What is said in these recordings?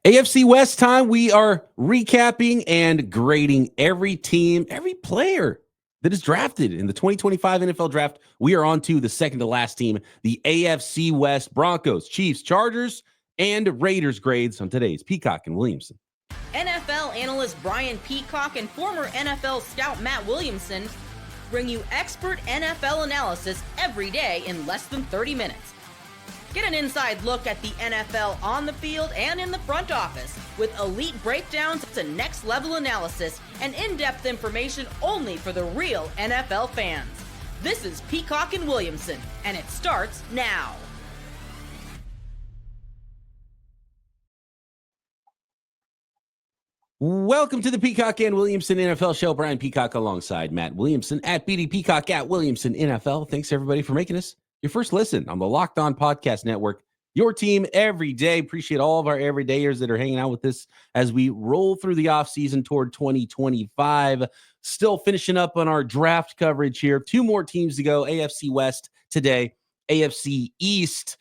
AFC West time. We are recapping and grading every team, every player that is drafted in the 2025 NFL Draft. We are on to the second to last team, the AFC West. Broncos, Chiefs, Chargers, and Raiders grades on today's Peacock and Williamson. NFL analyst Brian Peacock and former NFL scout Matt Williamson bring you expert NFL analysis every day in less than 30 minutes. Get an inside look at the NFL on the field and in the front office with elite breakdowns to next-level analysis and in-depth information only for the real NFL fans. This is Peacock and Williamson, and it starts now. Welcome to the Peacock and Williamson NFL Show. Brian Peacock alongside Matt Williamson at BD Peacock at Williamson NFL. Thanks, everybody, for making us your first listen on the Locked On Podcast Network. Your team every day. Appreciate all of our everydayers that are hanging out with us as we roll through the offseason toward 2025. Still finishing up on our draft coverage here. Two more teams to go. AFC West today, AFC East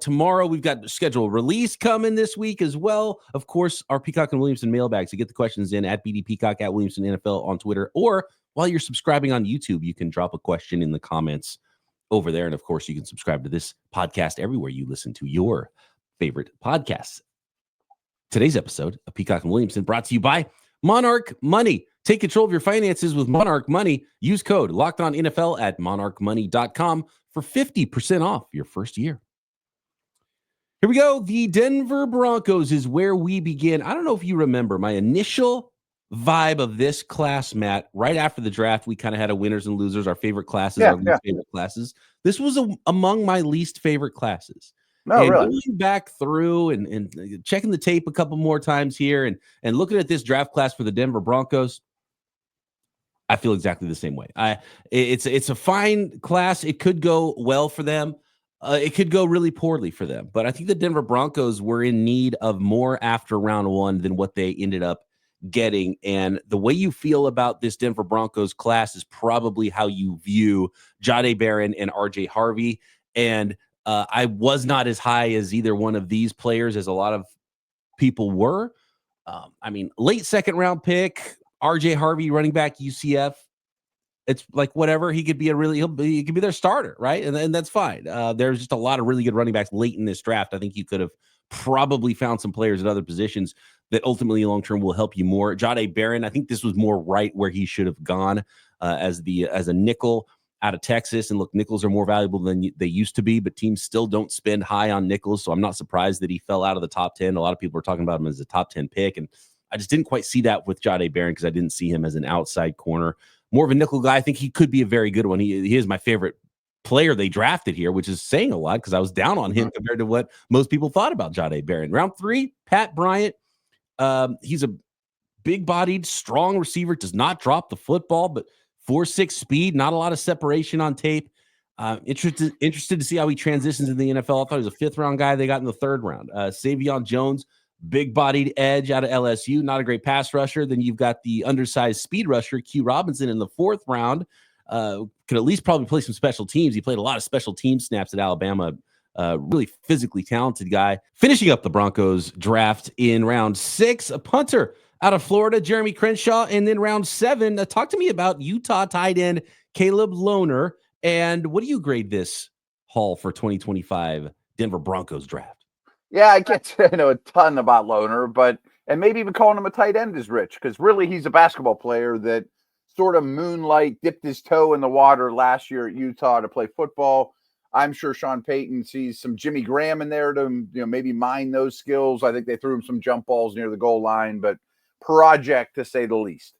tomorrow. We've got scheduled release coming this week as well. Of course, our Peacock and Williamson mailbags. So get the questions in at BD Peacock at Williamson NFL on Twitter, or while you're subscribing on YouTube, you can drop a question in the comments over there. And of course, you can subscribe to this podcast everywhere you listen to your favorite podcasts. Today's episode of Peacock and Williamson brought to you by Monarch Money. Take control of your finances with Monarch Money. Use code LOCKEDONNFL at monarchmoney.com for 50% off your first year. Here we go. The Denver Broncos is where we begin. I don't know if you remember my initial vibe of this class, Matt. Right after the draft, we kind of had a winners and losers, our favorite classes, our least favorite classes. This was among my least favorite classes. No, and really? Going back through and checking the tape a couple more times here and looking at this draft class for the Denver Broncos, I feel exactly the same way. It's a fine class. It could go well for them. It could go really poorly for them. But I think the Denver Broncos were in need of more after round one than what they ended up getting. And the way you feel about this Denver Broncos class is probably how you view Jahdae Barron and RJ Harvey. And I was not as high as either one of these players as a lot of people were. Late second round pick, RJ Harvey, running back, UCF. It's like whatever. He could be he could be their starter, right? And that's fine. There's just a lot of really good running backs late in this draft. I think you could have probably found some players at other positions that ultimately long-term will help you more. Jahdae Barron, I think this was more right where he should have gone as a nickel out of Texas. And look, nickels are more valuable than they used to be, but teams still don't spend high on nickels. So I'm not surprised that he fell out of the top 10. A lot of people are talking about him as a top 10 pick. And I just didn't quite see that with Jahdae Barron because I didn't see him as an outside corner. More of a nickel guy. I think he could be a very good one. He is my favorite player they drafted here, which is saying a lot because I was down on him compared to what most people thought about Jahdae Barron. Round 3, Pat Bryant. He's a big-bodied, strong receiver, does not drop the football, but 4.6 speed, not a lot of separation on tape. Interested to see how he transitions in the NFL. I thought he was a fifth-round guy they got in the third round. Savion Jones, big-bodied edge out of LSU, not a great pass rusher. Then you've got the undersized speed rusher, Q Robinson, in the fourth round. Could at least probably play some special teams. He played a lot of special team snaps at Alabama. Really physically talented guy. Finishing up the Broncos draft in round 6, a punter out of Florida, Jeremy Crenshaw. And then round 7, talk to me about Utah tight end Caleb Lohner. And what do you grade this haul for 2025 Denver Broncos draft? Yeah, I get to know a ton about Lohner, and maybe even calling him a tight end is rich because really he's a basketball player that sort of dipped his toe in the water last year at Utah to play football. I'm sure Sean Payton sees some Jimmy Graham in there to maybe mine those skills. I think they threw him some jump balls near the goal line, but project to say the least.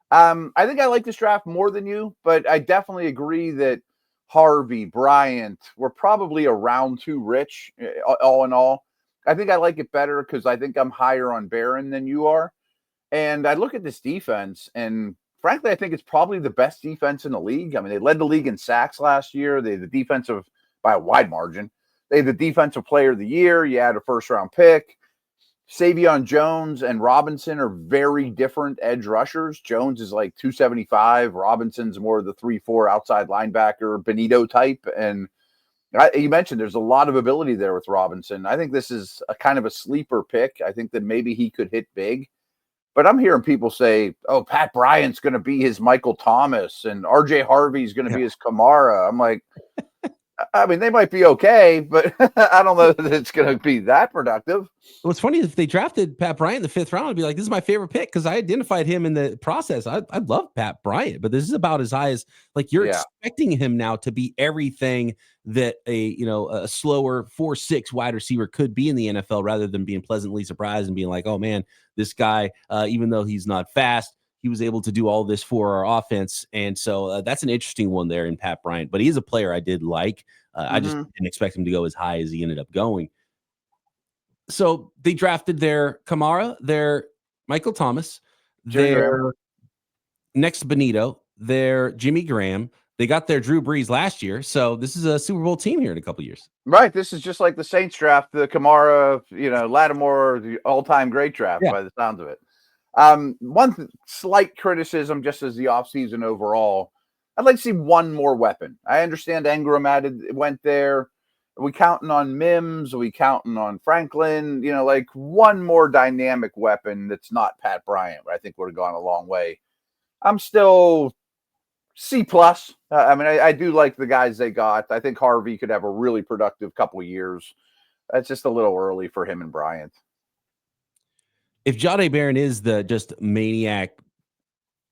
I think I like this draft more than you, but I definitely agree that Harvey, Bryant were probably a round 2 rich, all in all. I think I like it better because I think I'm higher on Barron than you are. And I look at this defense, and frankly, I think it's probably the best defense in the league. I mean, they led the league in sacks last year. They had the defensive by a wide margin. They had the defensive player of the year. You had a first-round pick. Savion Jones and Robinson are very different edge rushers. Jones is like 275. Robinson's more of the 3-4 outside linebacker, Benito type. And You mentioned there's a lot of ability there with Robinson. I think this is a kind of a sleeper pick. I think that maybe he could hit big. But I'm hearing people say, oh, Pat Bryant's going to be his Michael Thomas and RJ Harvey's going to be his Kamara. I'm like, I mean, they might be okay, but I don't know that it's going to be that productive. What's funny is if they drafted Pat Bryant in the 5th round, I'd be like, this is my favorite pick because I identified him in the process. I love Pat Bryant, but this is about as high as like you're expecting him now to be everything that a slower 4-6 wide receiver could be in the NFL rather than being pleasantly surprised and being like, oh man, this guy, even though he's not fast, he was able to do all this for our offense. And so that's an interesting one there in Pat Bryant, but he's a player I did like. I just didn't expect him to go as high as he ended up going. So they drafted their Kamara, their Michael Thomas, their next Benito, their Jimmy Graham. They got their Drew Brees last year. So this is a Super Bowl team here in a couple of years. Right. This is just like the Saints draft, the Kamara, Lattimore, the all-time great draft by the sounds of it. One slight criticism just as the offseason overall, I'd like to see one more weapon. I understand Engram went there. Are we counting on Mims? Are we counting on Franklin? Like one more dynamic weapon that's not Pat Bryant, I think would have gone a long way. I'm still C+. I do like the guys they got. I think Harvey could have a really productive couple of years. It's just a little early for him and Bryant. If Jahdae Barron is the just maniac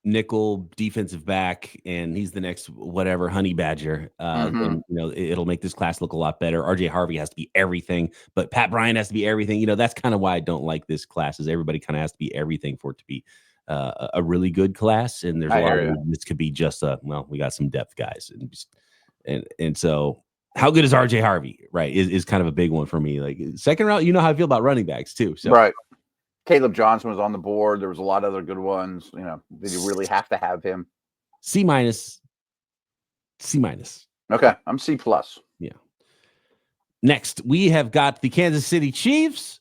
nickel defensive back and he's the next whatever honey badger, then it'll make this class look a lot better. RJ Harvey has to be everything, but Pat Bryant has to be everything. That's kind of why I don't like this class, is everybody kind of has to be everything for it to be a really good class. And there's a lot of this could be just we got some depth guys, and so how good is RJ Harvey? Right, is kind of a big one for me. Like 2nd round, how I feel about running backs too. So right. Caleb Johnson was on the board. There was a lot of other good ones. Did you really have to have him? C-. Okay, I'm C+. Yeah. Next, we have got the Kansas City Chiefs,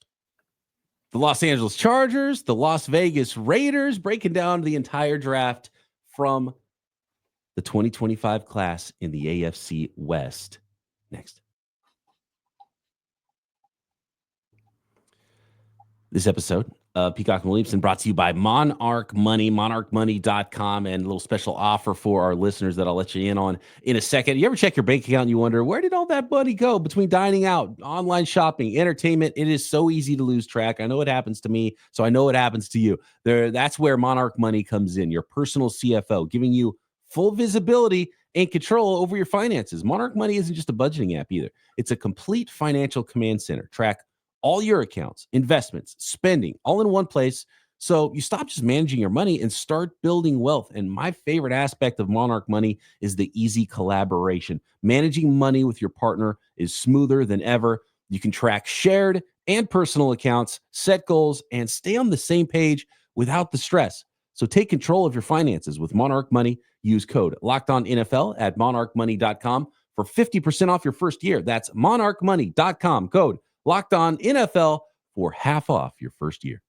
the Los Angeles Chargers, the Las Vegas Raiders, breaking down the entire draft from the 2025 class in the AFC West. Next. This episode of Peacock Williamson brought to you by Monarch Money, monarchmoney.com, and a little special offer for our listeners that I'll let you in on in a second. You ever check your bank account and you wonder, where did all that money go between dining out, online shopping, entertainment? It is so easy to lose track. I know it happens to me, so I know it happens to you. That's where Monarch Money comes in, your personal CFO, giving you full visibility and control over your finances. Monarch Money isn't just a budgeting app either. It's a complete financial command center. Track all your accounts, investments, spending, all in one place. So you stop just managing your money and start building wealth. And my favorite aspect of Monarch Money is the easy collaboration. Managing money with your partner is smoother than ever. You can track shared and personal accounts, set goals, and stay on the same page without the stress. So take control of your finances with Monarch Money. Use code LOCKEDONNFL at monarchmoney.com for 50% off your first year. That's monarchmoney.com, code Locked On NFL for half off your first year.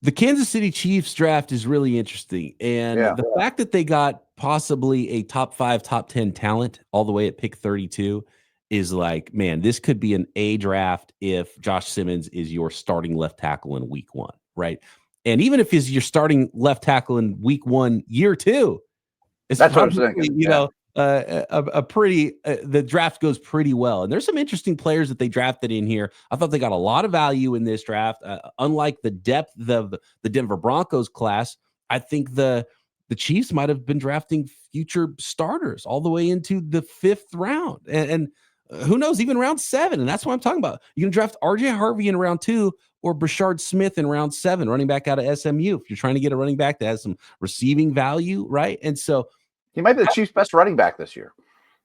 The Kansas City Chiefs draft is really interesting. And the fact that they got possibly a top 5, top 10 talent all the way at pick 32 is like, man, this could be an A draft if Josh Simmons is your starting left tackle in week 1, right? And even if he's your starting left tackle in week 1, year 2, that's probably, what I'm thinking. A pretty the draft goes pretty well. And there's some interesting players that they drafted in here. I thought they got a lot of value in this draft. Unlike the depth of the Denver Broncos class, I think the Chiefs might have been drafting future starters all the way into the 5th round. And who knows, even round 7. And that's what I'm talking about. You can draft RJ Harvey in round 2 or Brashard Smith in round 7, running back out of SMU. If you're trying to get a running back that has some receiving value, right? And so he might be the Chiefs' best running back this year.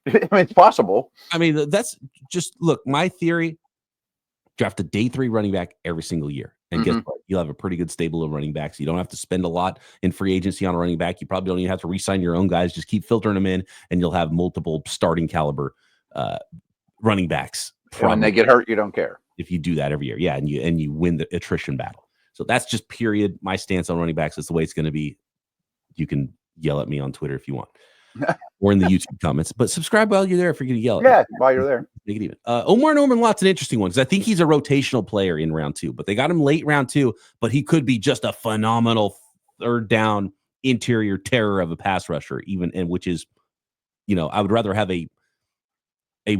I mean, it's possible. I mean, that's just, look, my theory, draft a day 3 running back every single year. And guess what? You'll have a pretty good stable of running backs. You don't have to spend a lot in free agency on a running back. You probably don't even have to re-sign your own guys. Just keep filtering them in, and you'll have multiple starting caliber running backs. And when they get hurt, you don't care. If you do that every year. Yeah, and you win the attrition battle. So that's just period. My stance on running backs is the way it's going to be. You can yell at me on Twitter if you want or in the YouTube comments, but subscribe while you're there if you're going to yell at me. Yeah, while you're there. Make it even. Omar Norman Lott's an interesting one because I think he's a rotational player in round 2, but they got him late round 2, but he could be just a phenomenal third down interior terror of a pass rusher, which is, I would rather have a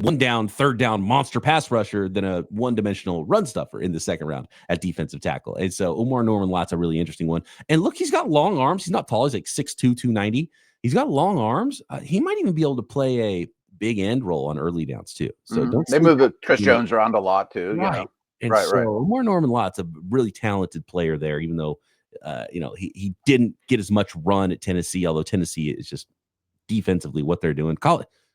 one down, third down monster pass rusher than a one-dimensional run stuffer in the second round at defensive tackle. And so Omar Norman Lott's a really interesting one. And look, he's got long arms. He's not tall. He's like 6'2", 290. He's got long arms. He might even be able to play a big end role on early downs too. So they move Chris Jones around a lot too. Right. And right. Omar Norman Lott's a really talented player there, even though, he didn't get as much run at Tennessee, although Tennessee is just defensively what they're doing.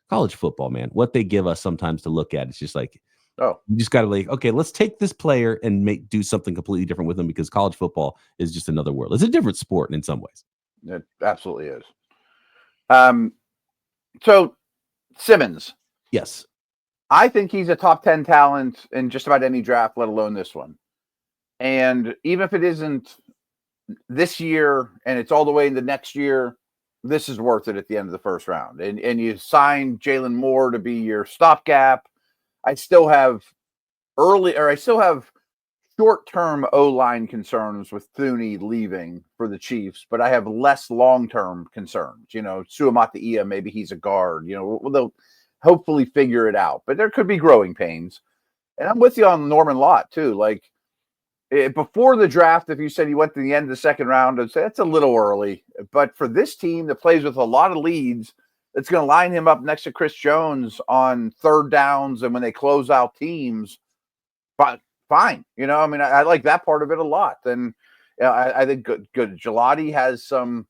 College football, man, what they give us sometimes to look at, it's just like, you just got to okay, let's take this player and do something completely different with him, because college football is just another world. It's a different sport in some ways. It absolutely is. So Simmons. Yes. I think he's a top 10 talent in just about any draft, let alone this one. And even if it isn't this year and it's all the way into next year, this is worth it at the end of the first round. And you signed Jalen Moore to be your stopgap. I still have short-term O-line concerns with Thuney leaving for the Chiefs, but I have less long-term concerns. Suamataia, maybe he's a guard. They'll hopefully figure it out, but there could be growing pains. And I'm with you on Norman Lott too. Like, before the draft, if you said you went to the end of the second round, I'd say that's a little early. But for this team that plays with a lot of leads, it's going to line him up next to Chris Jones on third downs and when they close out teams. But fine, I like that part of it a lot. And I think good. Gelati has some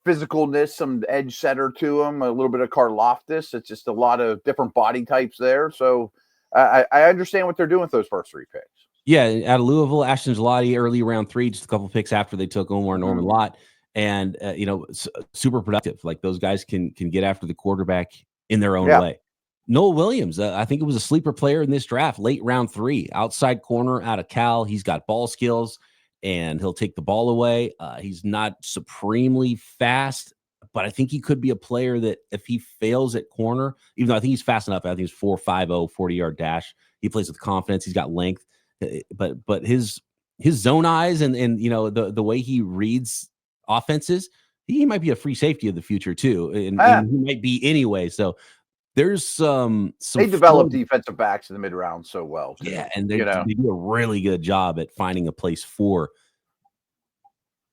physicalness, some edge setter to him, a little bit of Karlaftis. It's just a lot of different body types there. So I understand what they're doing with those first 3 picks. Yeah, out of Louisville, Ashton Jeanty, early round 3, just a couple picks after they took Omar Norman Lott, and super productive. Like, those guys can get after the quarterback in their own way. Noah Williams, I think it was a sleeper player in this draft, late round 3, outside corner out of Cal. He's got ball skills, and he'll take the ball away. He's not supremely fast, but I think he could be a player that if he fails at corner, even though I think he's fast enough, I think he's 4.50, 40-yard dash. He plays with confidence. He's got length. But his zone eyes and the way he reads offenses, he might be a free safety of the future too, and he might be anyway. So there's some they develop defensive backs in the mid round so well. Yeah, and they do a really good job at finding a place for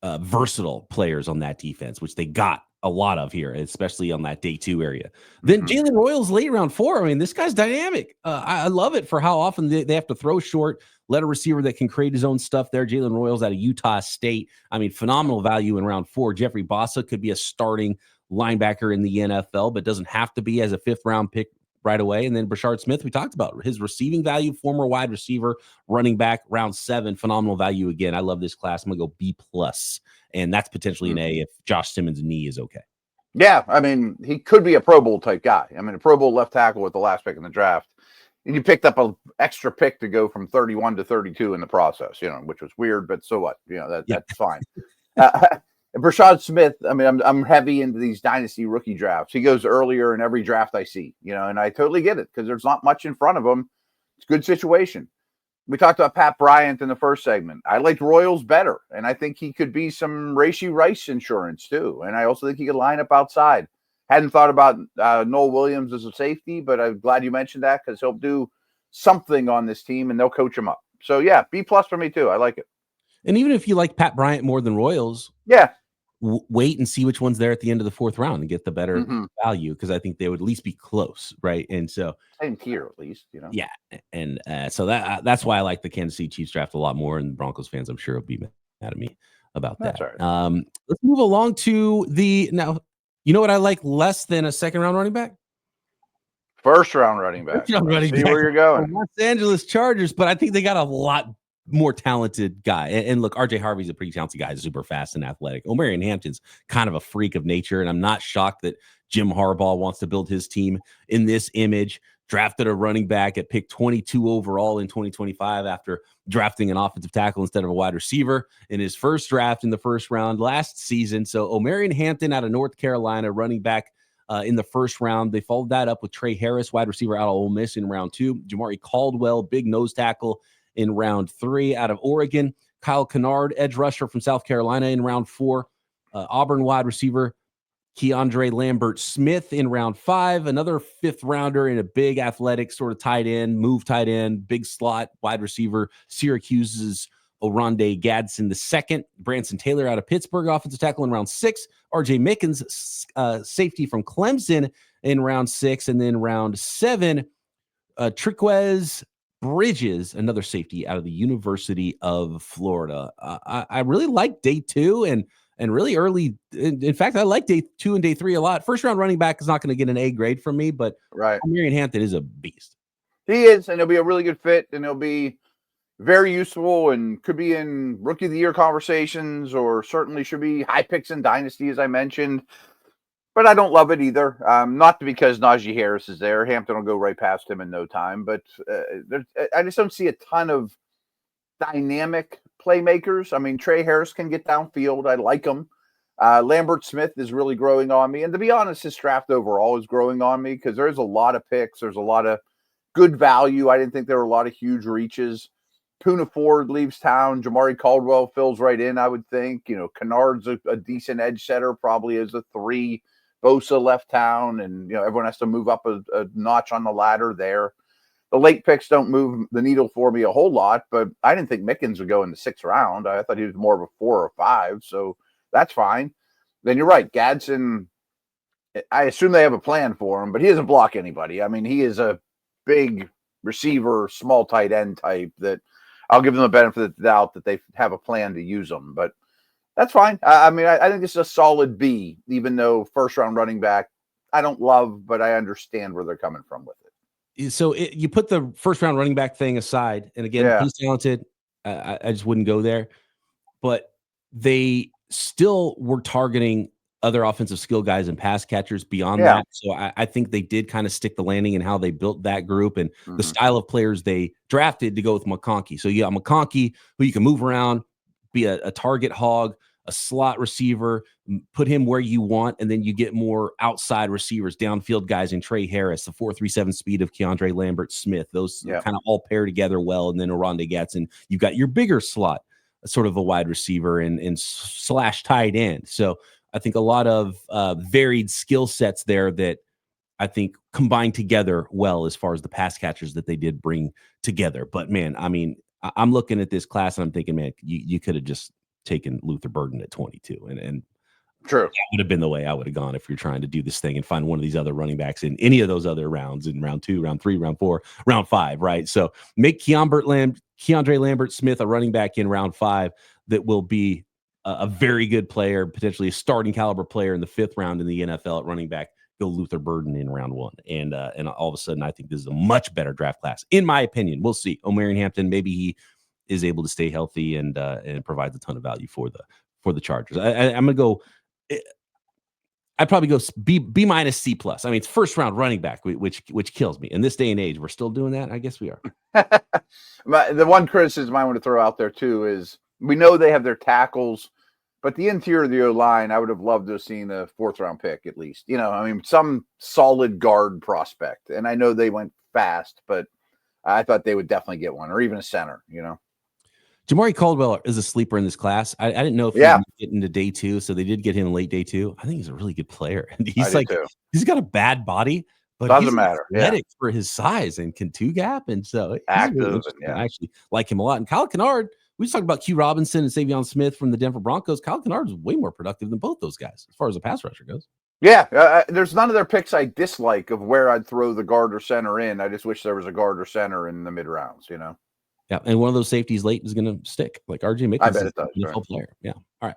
versatile players on that defense, which they got a lot of here, especially on that day 2 area. Then Jalen Royals late round 4. I mean, this guy's dynamic. I love it for how often they have to throw short, let a receiver that can create his own stuff there. Jalen Royals out of Utah State. I mean, phenomenal value in round 4. Jeffrey Bossa could be a starting linebacker in the NFL, but doesn't have to be as a 5th round pick right away. And then Brashard Smith, we talked about his receiving value, former wide receiver, running back, round 7, phenomenal value again. I love this class. I'm gonna go B+, and that's potentially an A if Josh Simmons' knee is okay. Yeah, I mean, he could be a Pro Bowl type guy. I mean, a Pro Bowl left tackle with the last pick in the draft. And you picked up an extra pick to go from 31 to 32 in the process, which was weird, but so what? That's fine. Brashard Smith, I mean, I'm heavy into these dynasty rookie drafts. He goes earlier in every draft I see, and I totally get it because there's not much in front of him. It's a good situation. We talked about Pat Bryant in the first segment. I liked Royals better, and I think he could be some Rashee Rice insurance too. And I also think he could line up outside. Hadn't thought about Noel Williams as a safety, but I'm glad you mentioned that because he'll do something on this team and they'll coach him up. So yeah, B+ for me too. I like it. And even if you like Pat Bryant more than Royals, wait and see which one's there at the end of the 4th round and get the better value, because I think they would at least be close, right? And so same tier at least, Yeah, and so that's why I like the Kansas City Chiefs draft a lot more, and Broncos fans, I'm sure, will be mad at me about that. That's right. Let's move along to now. You know what I like less than a 2nd round running back? First round running back. See where you're going. Los Angeles Chargers, but I think they got a lot more talented guy. And look, RJ Harvey's a pretty talented guy, super fast and athletic. Omarion Hampton's kind of a freak of nature, and I'm not shocked that Jim Harbaugh wants to build his team in this image. drafted a running back at pick 22 overall in 2025 after drafting an offensive tackle instead of a wide receiver in his first draft in the first round last season. So Omarion Hampton out of North Carolina, running back in the first round. They followed that up with Trey Harris, wide receiver out of Ole Miss in round 2. Jamari Caldwell, big nose tackle in round 3 out of Oregon. Kyle Kennard, edge rusher from South Carolina in round 4. Auburn wide receiver Keandre Lambert-Smith in round 5, another 5th rounder in a big athletic sort of tight end, big slot wide receiver, Syracuse's Oronde Gadsden II. Branson Taylor out of Pittsburgh, offensive tackle in round 6. RJ Mickens, safety from Clemson in round 6. And then round 7, Triquez Bridges, another safety out of the University of Florida. I really like day 2 and really early. In fact, I like day 2 and day 3 a lot. First round running back is not going to get an A grade from me, but Omarion Hampton is a beast. He is, and he'll be a really good fit, and he'll be very useful and could be in rookie of the year conversations, or certainly should be high picks in dynasty, as I mentioned. But I don't love it either. Not because Najee Harris is there. Hampton will go right past him in no time. But I just don't see a ton of dynamic playmakers. I mean, Trey Harris can get downfield. I like him. Lambert-Smith is really growing on me. And to be honest, his draft overall is growing on me because there's a lot of picks. There's a lot of good value. I didn't think there were a lot of huge reaches. Poona Ford leaves town. Jamari Caldwell fills right in, I would think. Kennard's a decent edge setter, probably as a 3. Bosa left town, and everyone has to move up a notch on the ladder there. The late picks don't move the needle for me a whole lot, but I didn't think Mickens would go in the 6th round. I thought he was more of a 4 or 5, so that's fine. Then you're right, Gadsden, I assume they have a plan for him, but he doesn't block anybody. I mean, he is a big receiver, small tight end type that I'll give them the benefit of the doubt that they have a plan to use him, but that's fine. I mean, I think it's a solid B, even though first-round running back, I don't love, but I understand where they're coming from with it. So you put the first-round running back thing aside, and again, he's talented. I just wouldn't go there. But they still were targeting other offensive skill guys and pass catchers beyond that. So I think they did kind of stick the landing in how they built that group and the style of players they drafted to go with McConkey. So you got McConkey, who you can move around, be a target hog, a slot receiver, put him where you want, and then you get more outside receivers, downfield guys in Trey Harris, the 4.37 speed of Keandre Lambert-Smith. Those kind of all pair together well, and then Oronde Gadsden. You've got your bigger slot, sort of a wide receiver and slash tight end. So I think a lot of varied skill sets there that I think combined together well as far as the pass catchers that they did bring together. But, man, I mean, I'm looking at this class and I'm thinking, man, you could have just taken Luther Burden at 22. And true. That would have been the way I would have gone if you're trying to do this thing and find one of these other running backs in any of those other rounds, in round 2, round 3, round 4, round 5, right? So make Keandre Lambert-Smith a running back in round 5 that will be a very good player, potentially a starting caliber player in the 5th round in the NFL at running back. Go Luther Burden in round 1. And all of a sudden, I think this is a much better draft class, in my opinion. We'll see. Omarion Hampton, maybe he is able to stay healthy and provides a ton of value for the Chargers. I'm gonna go. I'd probably go B minus C plus. I mean, it's first round running back, which kills me in this day and age. We're still doing that. I guess we are. The one criticism I want to throw out there too is we know they have their tackles, but the interior of the O-line, I would have loved to have seen a 4th round pick at least. I mean, some solid guard prospect. And I know they went fast, but I thought they would definitely get one, or even a center. Jamari Caldwell is a sleeper in this class. I didn't know if he would get into day 2, so they did get him in late day 2. I think he's a really good player. And he's got a bad body, but doesn't matter. Athletic for his size and can 2-gap. And so active. I actually like him a lot. And Kyle Kennard, we just talked about Q Robinson and Savion Smith from the Denver Broncos. Kyle Kennard is way more productive than both those guys as far as a pass rusher goes. Yeah, there's none of their picks I dislike of where I'd throw the guard or center in. I just wish there was a guard or center in the mid rounds, Yeah, and one of those safeties late is going to stick, like RJ Mickens. I bet it does. NFL player. Yeah. All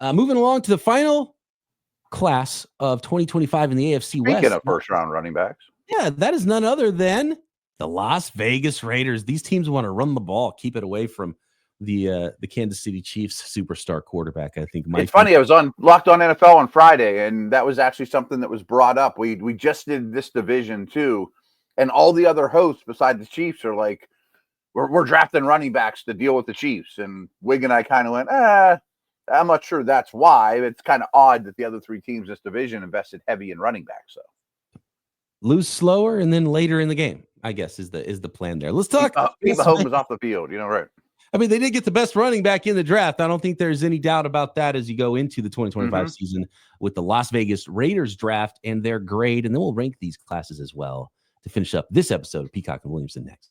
right. Moving along to the final class of 2025 in the AFC West. Speaking of first-round running backs. Yeah, that is none other than the Las Vegas Raiders. These teams want to run the ball, keep it away from the Kansas City Chiefs superstar quarterback. I think it's funny. I was on Locked On NFL on Friday, and that was actually something that was brought up. We just did this division too, And all the other hosts besides the Chiefs are like, we're drafting running backs to deal with the Chiefs. And Wig and I kind of went, I'm not sure that's why. It's kind of odd that the other three teams in this division invested heavy in running backs. So lose slower and then later in the game, I guess, is the plan there. Let's talk. Keep Mahomes off the field, right? I mean, they did get the best running back in the draft. I don't think there's any doubt about that as you go into the 2025 season with the Las Vegas Raiders draft and their grade. And then we'll rank these classes as well to finish up this episode of Peacock and Williamson next.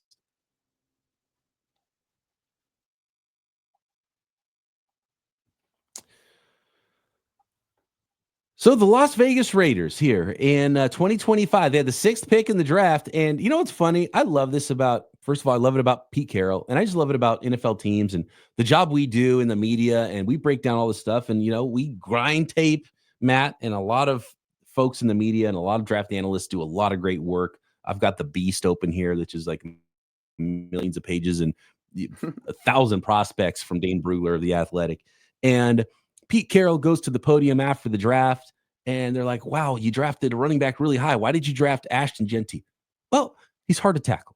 So the Las Vegas Raiders here in 2025, they had the 6th pick in the draft. And you know what's funny? I love this about, first of all, I love it about Pete Carroll. And I just love it about NFL teams and the job we do in the media. And we break down all this stuff. And, we grind tape, Matt, and a lot of folks in the media and a lot of draft analysts do a lot of great work. I've got the Beast open here, which is like millions of pages and 1,000 prospects from Dane Brugler of The Athletic. And Pete Carroll goes to the podium after the draft, and they're like, wow, you drafted a running back really high. Why did you draft Ashton Jeanty? Well, he's hard to tackle.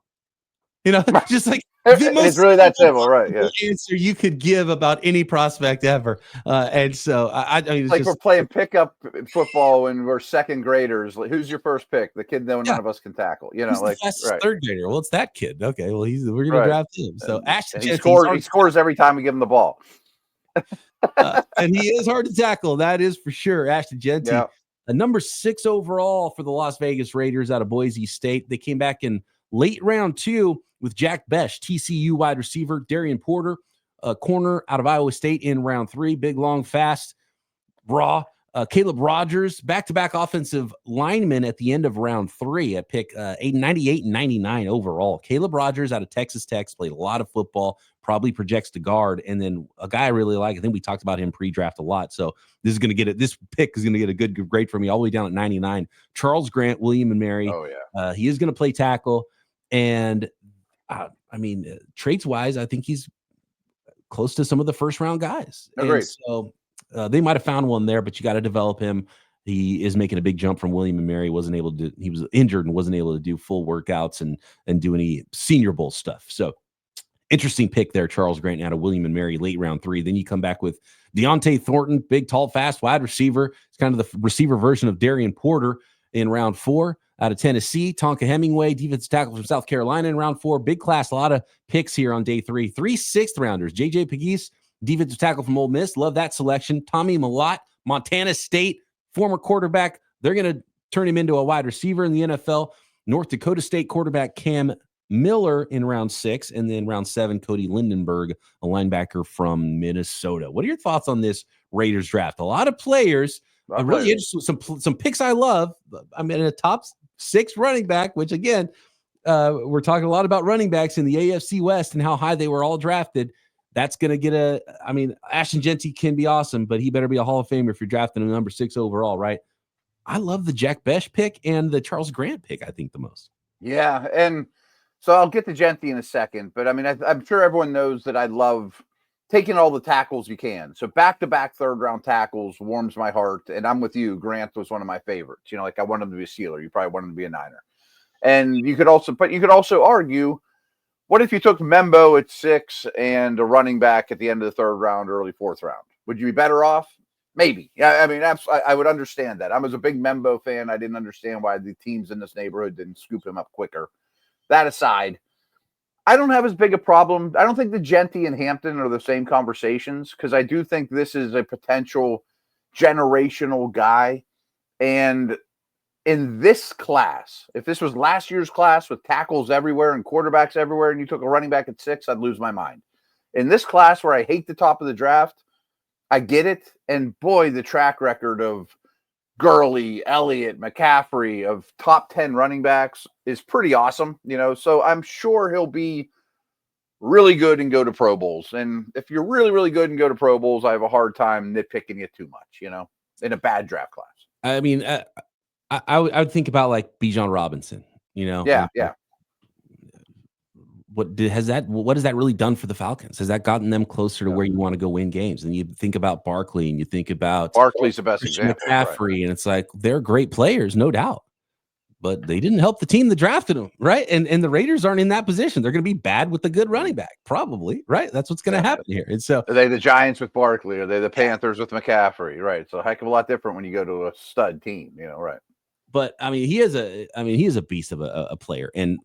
Just like it's really that simple, right? Yeah. Answer you could give about any prospect ever. And so I mean, it's like we're playing pickup football when we're second graders. Like, who's your first pick? The kid that none of us can tackle. Like third grader. Well, it's that kid. Okay, well we're gonna draft him. So Ashton Jeanty, he scores every time we give him the ball. And he is hard to tackle. That is for sure. Ashton Jeanty, a number 6 overall for the Las Vegas Raiders out of Boise State. They came back in late round 2 with Jack Besh, TCU wide receiver, Darian Porter, a corner out of Iowa State in round 3. Big, long, fast, raw. Caleb Rogers, back-to-back offensive lineman at the end of round 3 at pick 98 and 99 overall. Caleb Rogers out of Texas Tech, played a lot of football, probably projects to guard. And then a guy I really like, I think we talked about him pre-draft a lot. So this pick is going to get a good grade for me all the way down at 99. Charles Grant, William and Mary. Oh, yeah. He is going to play tackle. And traits-wise, I think he's close to some of the first-round guys. Great. So they might have found one there, but you got to develop him. He is making a big jump from William and Mary. He was injured and wasn't able to do full workouts and do any Senior Bowl stuff. So interesting pick there, Charles Grant out of William and Mary, late round 3. Then you come back with Deontay Thornton, big, tall, fast wide receiver. It's kind of the receiver version of Darian Porter in round 4 out of Tennessee. Tonka Hemingway, defensive tackle from South Carolina in round 4. Big class, a lot of picks here on day 3. 3 6th rounders. JJ Pegues, defensive tackle from Ole Miss. Love that selection. Tommy Mellott, Montana State, former quarterback. They're going to turn him into a wide receiver in the NFL. North Dakota State quarterback Cam Miller in round 6. And then round 7, Cody Lindenberg, a linebacker from Minnesota. What are your thoughts on this Raiders draft? A lot of players. I'm really interested with some picks I love. I'm in a top 6 running back, which again, we're talking a lot about running backs in the AFC West and how high they were all drafted. That's going to get Ashton Jeanty can be awesome, but he better be a Hall of Famer if you're drafting him number 6 overall, right? I love the Jack Besh pick and the Charles Grant pick, I think, the most. Yeah, and so I'll get to Jeanty in a second, but I'm sure everyone knows that I love taking all the tackles you can. So back-to-back third-round tackles warms my heart, and I'm with you. Grant was one of my favorites. I wanted him to be a Steeler. You probably wanted him to be a Niner. And you could also argue, what if you took Membo at 6 and a running back at the end of the 3rd round, early 4th round? Would you be better off? Maybe. Yeah, I would understand that. I was a big Membo fan. I didn't understand why the teams in this neighborhood didn't scoop him up quicker. That aside, I don't have as big a problem. I don't think the Jeanty and Hampton are the same conversations, because I do think this is a potential generational guy. And in this class, if this was last year's class with tackles everywhere and quarterbacks everywhere, and you took a running back at 6, I'd lose my mind. In this class where I hate the top of the draft, I get it. And boy, the track record of Gurley, Elliott, McCaffrey, of top 10 running backs is pretty awesome, so I'm sure he'll be really good and go to Pro Bowls. And if you're really, really good and go to Pro Bowls, I have a hard time nitpicking it too much, in a bad draft class. I mean, I would think about like Bijan Robinson, Yeah. What has that really done for the Falcons? Has that gotten them closer to where you want to go win games? And you think about Barkley, and you think about Barkley's the best example, McCaffrey, right? And it's like they're great players, no doubt. but they didn't help the team that drafted him, right? And the Raiders aren't in that position. They're going to be bad with a good running back, probably, right? That's what's going to happen here. And so, are they the Giants with Barkley? Are they the Panthers with McCaffrey? Right. It's a heck of a lot different when you go to a stud team, right? But I mean, he is a beast of a player, and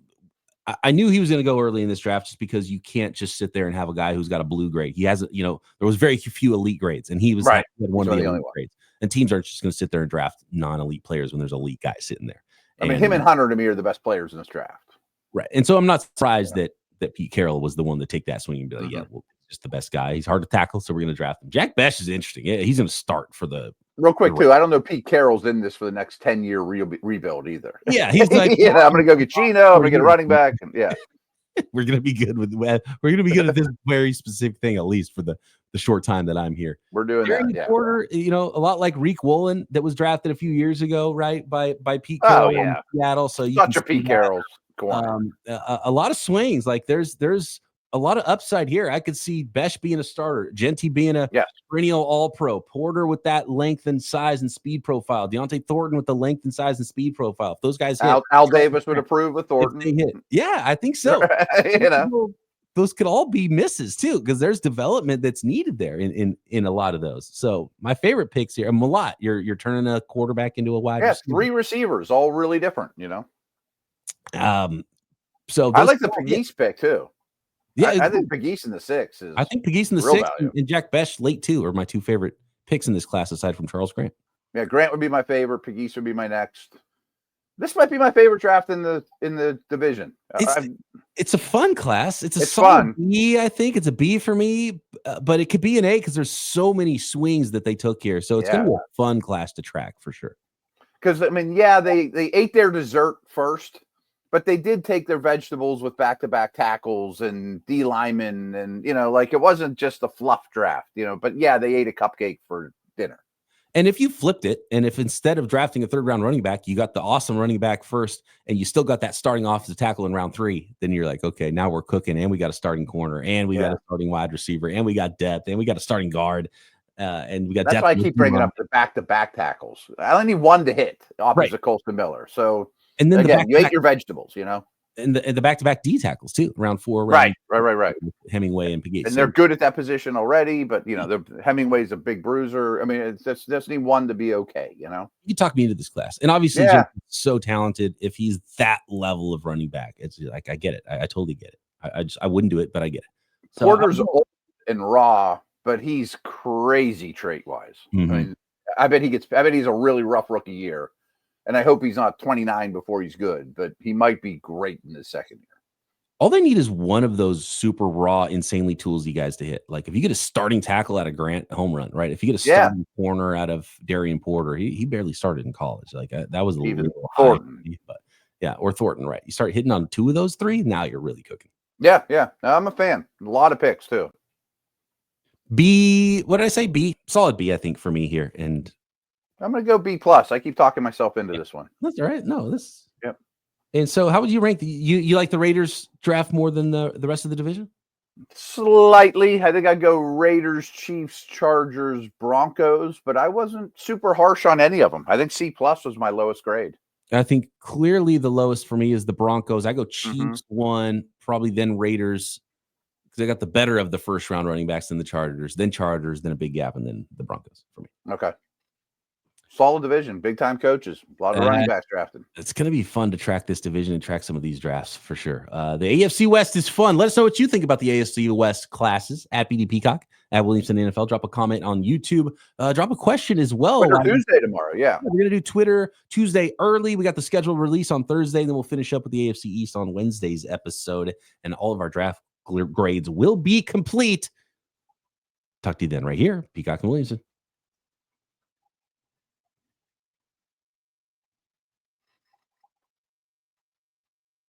I knew he was going to go early in this draft just because you can't just sit there and have a guy who's got a blue grade. He has, there was very few elite grades, and he was right. He had one of the elite grades. And teams aren't just going to sit there and draft non-elite players when there's elite guys sitting there. I mean, him and Hunter to me are the best players in this draft. Right. And so I'm not surprised that Pete Carroll was the one to take that swing and be like, yeah, well, just the best guy. He's hard to tackle, so we're going to draft him. Jack Bech is interesting. Yeah, he's going to start for the real quick too. I don't know Pete Carroll's in this for the next 10-year rebuild either. Yeah, he's like, I'm going to go get Gino. I'm going to get a running back. And, we're going to be good we're going to be good at this very specific thing, at least for the short time that I'm here. We're doing Darren that. Porter, a lot like Reek Woolen that was drafted a few years ago, right? By Pete Carroll in Seattle. So such a Pete Carroll corner. A lot of swings. Like there's a lot of upside here. I could see Bech being a starter, Jeanty being a perennial all-pro, Porter with that length and size and speed profile, Deontay Thornton with the length and size and speed profile. If those guys hit, Al Davis would approve with Thornton. Hit. Yeah, I think so. Those could all be misses too, because there's development that's needed there in a lot of those. So my favorite picks here, Malott, you're turning a quarterback into a wide receiver. 3 receivers, all really different, So I like the Peacock pick too. Yeah, I think Peacock in the 6 is. I think Peacock in the 6 and Jack Bech late 2 are my 2 favorite picks in this class, aside from Charles Grant. Yeah, Grant would be my favorite. Peacock would be my next. This might be my favorite draft in the division. It's a fun class. It's solid B, I think. It's a B for me, but it could be an A because there's so many swings that they took here. So it's going to be a fun class to track for sure. Because, I mean, they ate their dessert first, but they did take their vegetables with back-to-back tackles and D linemen. And, it wasn't just a fluff draft, but they ate a cupcake for dinner. And if you flipped it, and if instead of drafting a 3rd-round running back, you got the awesome running back first, and you still got that starting offensive tackle in round 3, then you're like, okay, now we're cooking, and we got a starting corner, and we got a starting wide receiver, and we got depth, and we got a starting guard, and we got depth. That's why I keep bringing up the back-to-back tackles. I only need one to hit opposite Colston Miller. So, and then again, you ate your vegetables, And the back-to-back D tackles too, round 4. Right. Hemmingway and Peacock. And they're good at that position already, but Hemingway's a big bruiser. I mean, it's just need one to be okay. You talk me into this class, and obviously, Jim's so talented. If he's that level of running back, it's like I get it. I totally get it. I wouldn't do it, but I get it. So, Porter's old and raw, but he's crazy trait wise. Mm-hmm. I mean, I bet he's a really rough rookie year. And I hope he's not 29 before he's good, but he might be great in his second year. All they need is one of those super raw, insanely toolsy guys to hit. Like if you get a starting tackle out of Grant, home run, right? If you get a starting corner out of Darian Porter, he barely started in college. Like that was a little Thornton. High, or Thornton, right? You start hitting on 2 of those 3, now you're really cooking. Yeah. I'm a fan. A lot of picks too. B, what did I say? B, solid B, I think, for me here. And I'm going to go B+. I keep talking myself into this one. That's all right. No, this. Yep. And so how would you rank you like the Raiders draft more than the rest of the division? Slightly. I think I'd go Raiders, Chiefs, Chargers, Broncos, but I wasn't super harsh on any of them. I think C+ was my lowest grade. I think clearly the lowest for me is the Broncos. I go Chiefs 1, probably then Raiders, because they got the better of the first round running backs than the Chargers, then a big gap, and then the Broncos for me. Okay. Solid division, big time coaches, a lot of running backs drafted. It's going to be fun to track this division and track some of these drafts for sure. The AFC West is fun. Let us know what you think about the AFC West classes at BD Peacock, at Williamson NFL. Drop a comment on YouTube. Drop a question as well. Twitter Tuesday tomorrow. Yeah. We're going to do Twitter Tuesday early. We got the scheduled release on Thursday. Then we'll finish up with the AFC East on Wednesday's episode. And all of our draft grades will be complete. Talk to you then right here. Peacock and Williamson.